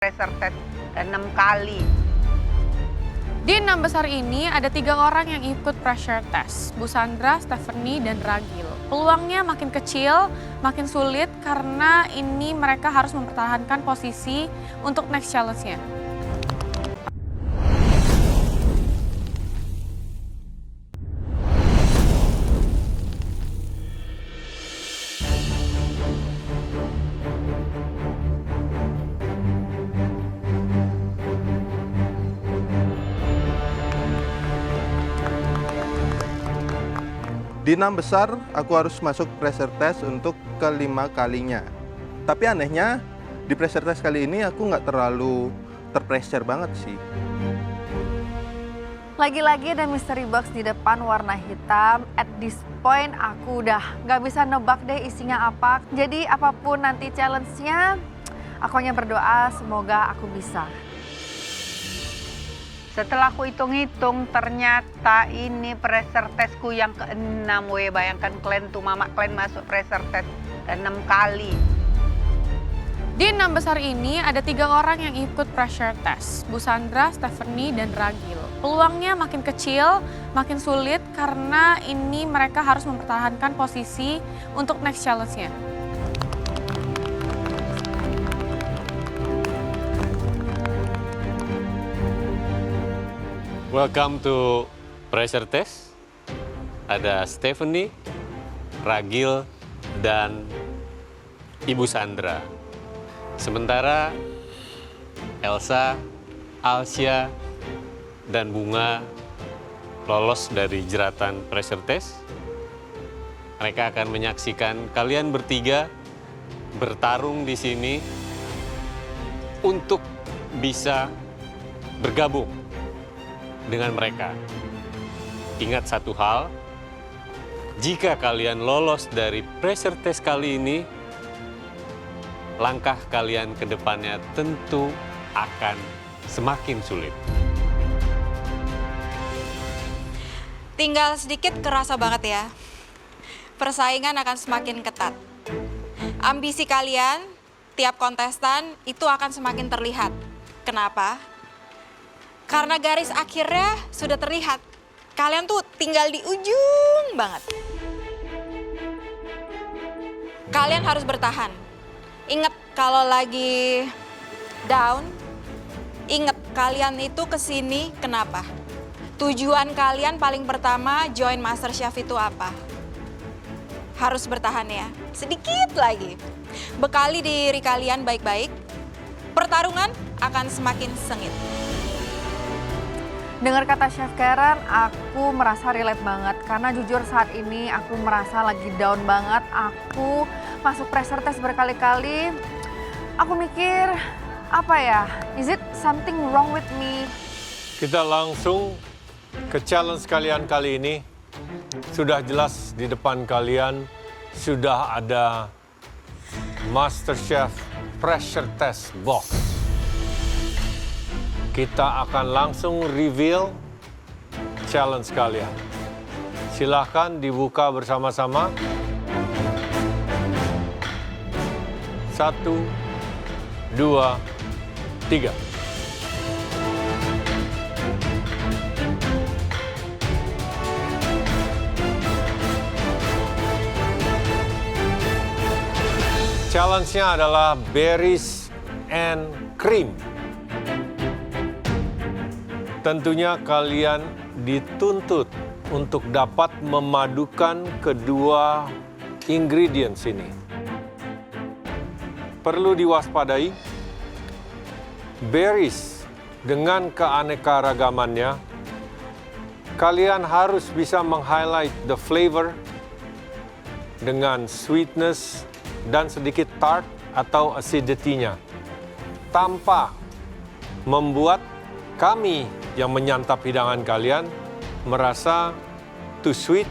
pressure test 6 kali. Di 6 besar ini ada 3 orang yang ikut pressure test, Bu Sandra, Stephanie, dan Ragil. Peluangnya makin kecil, makin sulit karena ini mereka harus mempertahankan posisi untuk next challenge-nya. Di 6 besar, aku harus masuk pressure test untuk kelima kalinya. Tapi anehnya, di pressure test kali ini aku nggak terlalu terpressure banget sih. Lagi-lagi ada mystery box di depan warna hitam. At this point aku udah nggak bisa nebak deh isinya apa. Jadi apapun nanti challenge-nya, aku hanya berdoa semoga aku bisa. Setelah aku hitung-hitung, ternyata ini pressure testku yang ke-6. Bayangkan kalian tuh, mama kalian masuk pressure test 6 kali. Di 6 besar ini ada 3 orang yang ikut pressure test, Bu Sandra, Stephanie, dan Ragil. Peluangnya makin kecil, makin sulit karena ini mereka harus mempertahankan posisi untuk next challenge-nya. Welcome to pressure test. Ada Stephanie, Ragil, dan Ibu Sandra. Sementara Elsa, Alsya, dan Bunga lolos dari jeratan pressure test. Mereka akan menyaksikan kalian bertiga bertarung di sini untuk bisa bergabung dengan mereka. Ingat satu hal, jika kalian lolos dari pressure test kali ini, langkah kalian ke depannya tentu akan semakin sulit. Tinggal sedikit kerasa banget ya. Persaingan akan semakin ketat. Ambisi kalian, tiap kontestan itu akan semakin terlihat. Kenapa? Karena garis akhirnya sudah terlihat. Kalian tuh tinggal di ujung banget. Kalian harus bertahan. Ingat kalau lagi down, ingat kalian itu kesini kenapa? Tujuan kalian paling pertama join MasterChef itu apa? Harus bertahan ya, sedikit lagi. Bekali diri kalian baik-baik, pertarungan akan semakin sengit. Dengar kata Chef Karen, aku merasa relate banget. Karena jujur saat ini aku merasa lagi down banget. Aku masuk pressure test berkali-kali. Aku mikir, apa ya? Is it something wrong with me? Kita langsung ke challenge kalian kali ini. Sudah jelas di depan kalian, sudah ada MasterChef Pressure Test Box. Kita akan langsung reveal challenge kalian. Silahkan dibuka bersama-sama. 1, 2, 3. Challenge-nya adalah berries and cream. Tentunya kalian dituntut untuk dapat memadukan kedua ingredients ini. Perlu diwaspadai, berries dengan keanekaragamannya, kalian harus bisa meng-highlight the flavor dengan sweetness dan sedikit tart atau acidity-nya, tanpa membuat kami yang menyantap hidangan kalian merasa too sweet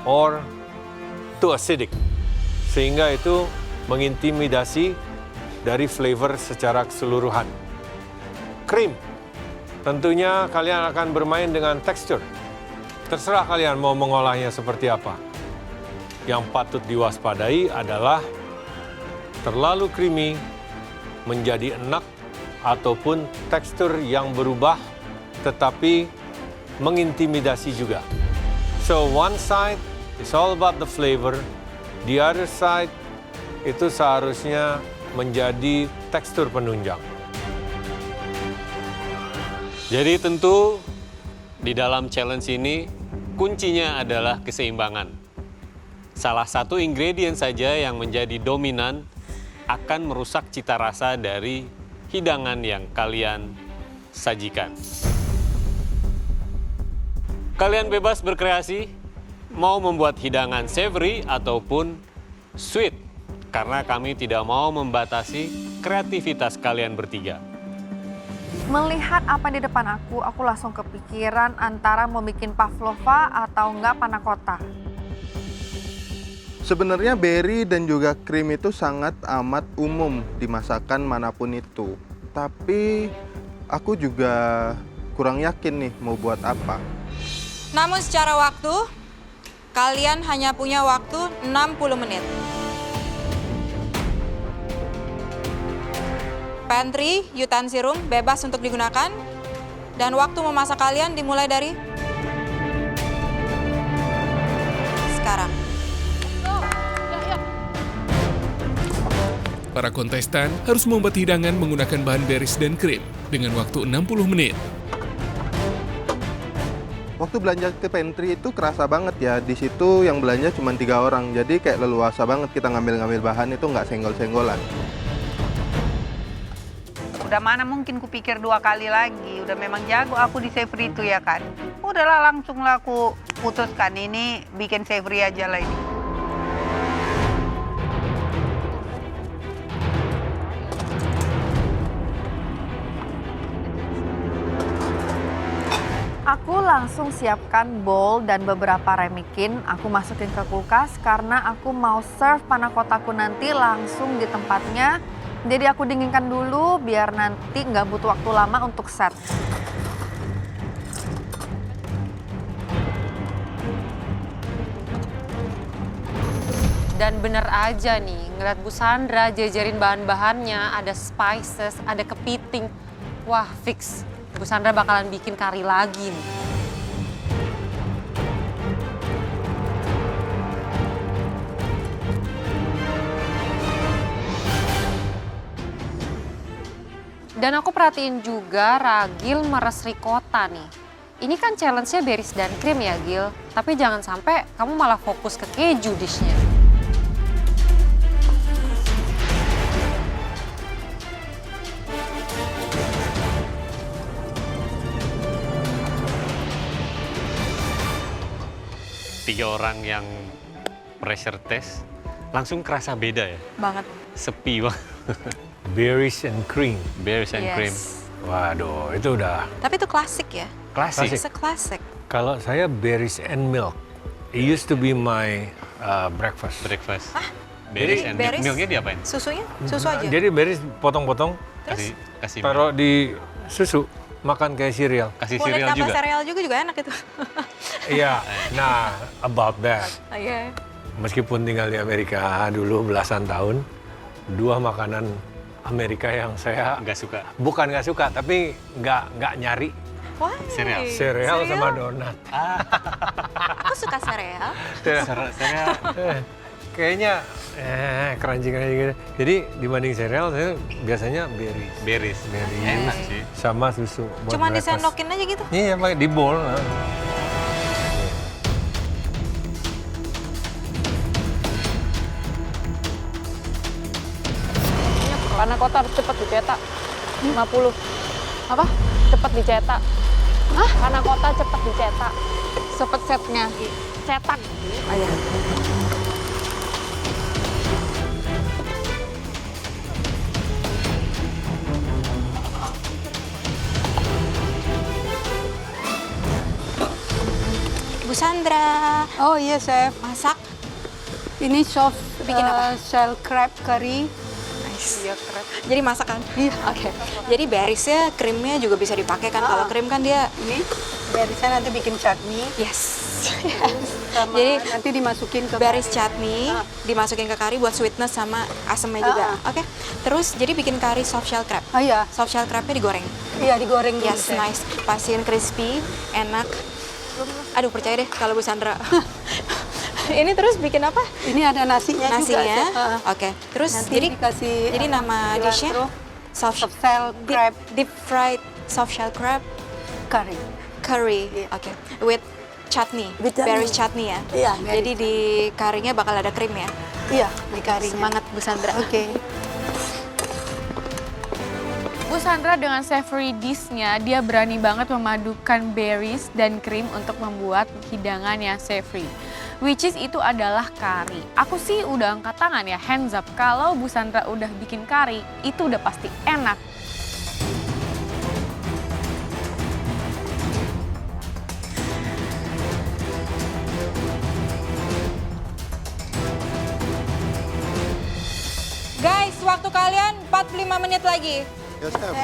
or too acidic. Sehingga itu mengintimidasi dari flavor secara keseluruhan. Krim, tentunya kalian akan bermain dengan tekstur. Terserah kalian mau mengolahnya seperti apa. Yang patut diwaspadai adalah terlalu creamy menjadi enak ataupun tekstur yang berubah tetapi mengintimidasi juga. So one side is all about the flavor, the other side itu seharusnya menjadi tekstur penunjang. Jadi tentu di dalam challenge ini kuncinya adalah keseimbangan. Salah satu ingredient saja yang menjadi dominan akan merusak cita rasa dari hidangan yang kalian sajikan. Kalian bebas berkreasi, mau membuat hidangan savory ataupun sweet, karena kami tidak mau membatasi kreativitas kalian bertiga. Melihat apa di depan aku langsung kepikiran antara mau bikin pavlova atau enggak panna cotta. Sebenarnya berry dan juga krim itu sangat amat umum di masakan manapun itu. Tapi aku juga kurang yakin nih mau buat apa. Namun secara waktu, kalian hanya punya waktu 60 menit. Pantry, utensil room bebas untuk digunakan. Dan waktu memasak kalian dimulai dari sekarang. Para kontestan harus membuat hidangan menggunakan bahan berries dan krim dengan waktu 60 menit. Waktu belanja ke pantry itu kerasa banget ya. Di situ yang belanja cuma 3 orang. Jadi kayak leluasa banget kita ngambil-ngambil bahan itu nggak senggol-senggolan. Udah mana mungkin kupikir 2 kali lagi. Udah memang jago aku di savory itu ya kan. Udahlah langsung lah aku putuskan ini bikin savory aja lah ini. Aku langsung siapkan bowl dan beberapa ramekin. Aku masukin ke kulkas karena aku mau serve panna cottaku nanti langsung di tempatnya. Jadi aku dinginkan dulu biar nanti nggak butuh waktu lama untuk set. Dan bener aja nih, ngeliat Bu Sandra jajarin bahan-bahannya, ada spices, ada kepiting. Wah fix, Bu Sandra bakalan bikin kari lagi nih. Dan aku perhatiin juga Ragil meres ricotta nih. Ini kan challenge-nya berries dan krim ya Gil. Tapi jangan sampai kamu malah fokus ke keju dishnya. Tiga orang yang pressure test langsung kerasa beda ya. Banget. Sepi banget. Berries and cream. Berries and cream. Waduh, itu udah Tapi itu klasik ya. Klasik. It's a classic. kalau saya berries and milk. It used to be my breakfast. Breakfast. Berries and berries? milknya diapain? Susunya? Susu aja? Jadi berries potong-potong, Kasih taruh di susu, makan kayak cereal. kasih Boleh cereal tambah juga. sereal juga enak itu. Iya, nah about that. Iya. Meskipun tinggal di Amerika dulu belasan tahun, 2 makanan Amerika yang saya Nggak suka. bukan nggak suka, tapi nggak nyari. Why? Sereal. Cereal sama donat. Aku suka sereal. Sereal. Kayaknya crunchy-crunchy gitu. Jadi dibanding cereal, saya biasanya berries. Berries. Enak sih. Sama susu. buat Cuma breakfast. disendokin aja gitu. Iya, pakai di bowl. Panna cotta harus cepat dicetak. 50. Apa? Cepat dicetak. Hah? Panna cotta cepat dicetak. Cepet setnya. Cetak. Ayo. Bu Sandra, Oh iya chef, masak. ini sauce Bikin apa? shell crab curry. Nice. Jadi masak kan? Iya. Oke. Jadi berriesnya, krimnya juga bisa dipakai kan? Kalau krim kan dia Ini dari saya nanti bikin chutney. yes. sama. Jadi Nanti dimasukin ke berries kari. chutney, dimasukin ke kari buat sweetness sama asemnya juga. Oke. Terus jadi bikin kari soft shell crab. Oh iya, Soft shell crabnya digoreng. iya digoreng dulu. Yes, Chef. nice. Pastiin crispy, enak. Aduh, percaya deh kalau Bu Sandra. Ini terus bikin apa? Ini ada nasinya, juga. Nasinya. Chef. Oke. Terus Nanti jadi dikasih nama dishnya cilantro, soft soft shell crab deep fried soft shell crab curry. curry. Iya. Oke. With chutney. With chutney. Berries chutney ya. Iya, Jadi di karinya bakal ada krim ya. Iya, di karinya. Semangat Bu Sandra. Oke. Bu Sandra dengan savory dish-nya, dia berani banget memadukan berries dan krim untuk membuat hidangan yang savory. Which is itu adalah kari. Aku sih udah angkat tangan ya, hands up. Kalau Bu Sandra udah bikin kari, itu udah pasti enak. Guys, waktu kalian 45 menit lagi. Ya, Chef.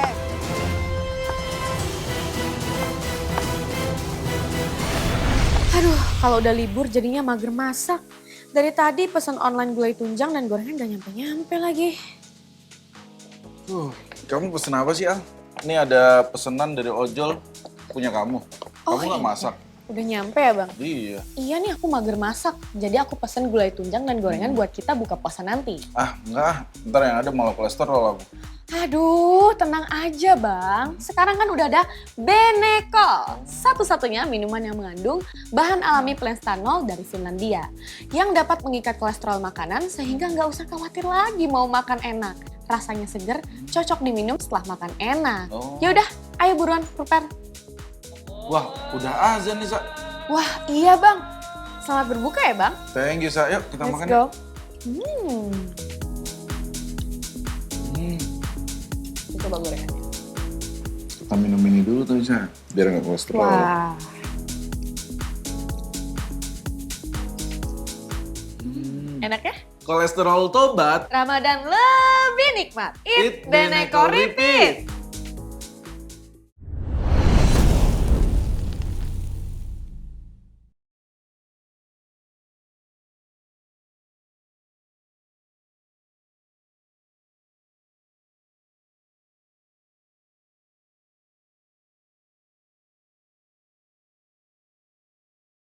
Aduh, kalau udah libur jadinya mager masak. Dari tadi pesan online gulai tunjang dan gorengan gak nyampe-nyampe lagi. Kamu pesen apa sih, Al? Ini ada pesanan dari ojol punya kamu. Kamu nggak masak? Udah nyampe ya bang? Iya. Iya nih aku mager masak, jadi aku pesen gulai tunjang dan gorengan buat kita buka puasa nanti. Ah, enggak. Ntar yang ada malah kolesterol aku. Aduh, tenang aja bang. Sekarang kan udah ada Benecol. Satu-satunya minuman yang mengandung bahan alami plastenol dari Finlandia. Yang dapat mengikat kolesterol makanan sehingga nggak usah khawatir lagi mau makan enak. Rasanya seger, cocok diminum setelah makan enak. Oh. Yaudah, ayo buruan prepare. Wah, udah azan nih, Sa. Wah iya bang, selamat berbuka ya bang. Thank you, Sa. Yuk, kita Let's makan go. yuk. Coba gorengannya. Kita minum ini dulu tuh, Sa. Biar nggak kolesterol. Wah. Enak ya? Kolesterol tobat. Ramadan lebih nikmat. Eat Benecol Repeat.